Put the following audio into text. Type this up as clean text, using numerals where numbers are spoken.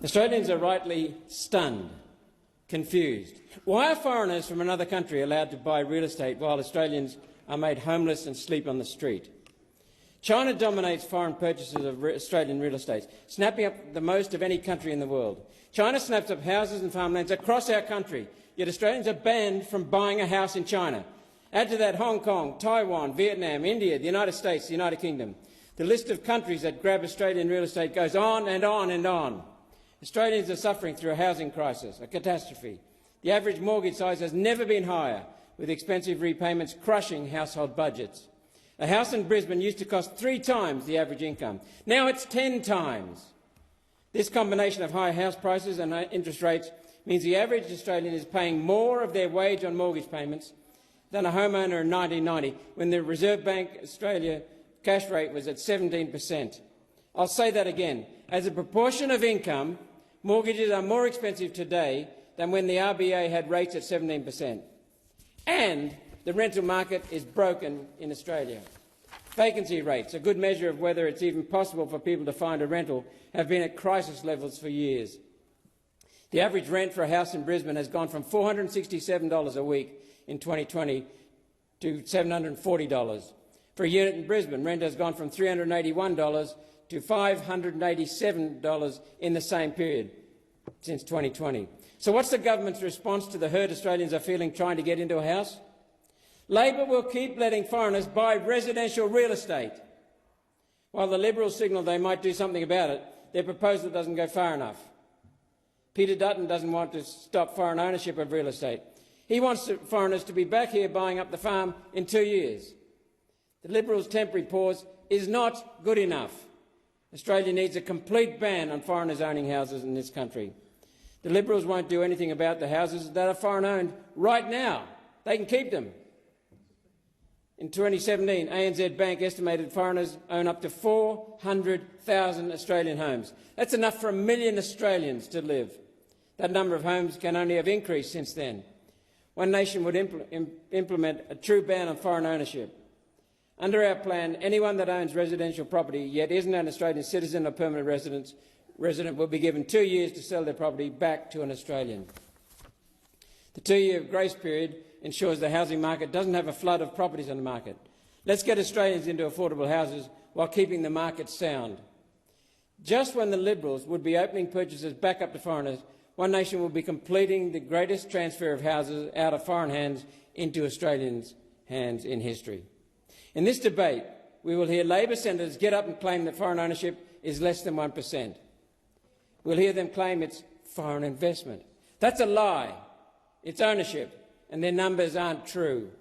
Australians are rightly stunned, confused. Why are foreigners from another country allowed to buy real estate while Australians are made homeless and sleep on the street? China dominates foreign purchases of Australian real estate, snapping up the most of any country in the world. China snaps up houses and farmlands across our country, yet Australians are banned from buying a house in China. Add to that Hong Kong, Taiwan, Vietnam, India, the United States, the United Kingdom. The list of countries that grab Australian real estate goes on and on and on. Australians are suffering through a housing crisis, a catastrophe. The average mortgage size has never been higher, with expensive repayments crushing household budgets. A house in Brisbane used to cost 3 times the average income. Now it's 10 times. This combination of high house prices and interest rates means the average Australian is paying more of their wage on mortgage payments than a homeowner in 1990, when the Reserve Bank Australia cash rate was at 17%. I'll say that again. As a proportion of income, mortgages are more expensive today than when the RBA had rates at 17%. And the rental market is broken in Australia. Vacancy rates, a good measure of whether it's even possible for people to find a rental, have been at crisis levels for years. The average rent for a house in Brisbane has gone from $467 a week in 2020 to $740. For a unit in Brisbane, rent has gone from $381 to $587 in the same period since 2020. So what's the government's response to the hurt Australians are feeling trying to get into a house? Labor will keep letting foreigners buy residential real estate. While the Liberals signal they might do something about it, their proposal doesn't go far enough. Peter Dutton doesn't want to stop foreign ownership of real estate. He wants foreigners to be back here buying up the farm in 2 years. The Liberals' temporary pause is not good enough. Australia needs a complete ban on foreigners owning houses in this country. The Liberals won't do anything about the houses that are foreign-owned right now. They can keep them. In 2017, ANZ Bank estimated foreigners own up to 400,000 Australian homes. That's enough for 1 million Australians to live. That number of homes can only have increased since then. One Nation would implement a true ban on foreign ownership. Under our plan, anyone that owns residential property yet isn't an Australian citizen or permanent resident will be given 2 years to sell their property back to an Australian. The 2-year grace period ensures the housing market doesn't have a flood of properties on the market. Let's get Australians into affordable houses while keeping the market sound. Just when the Liberals would be opening purchases back up to foreigners, One Nation will be completing the greatest transfer of houses out of foreign hands into Australians' hands in history. In this debate, we will hear Labor senators get up and claim that foreign ownership is less than 1%. We'll hear them claim it's foreign investment. That's a lie. It's ownership, and their numbers aren't true.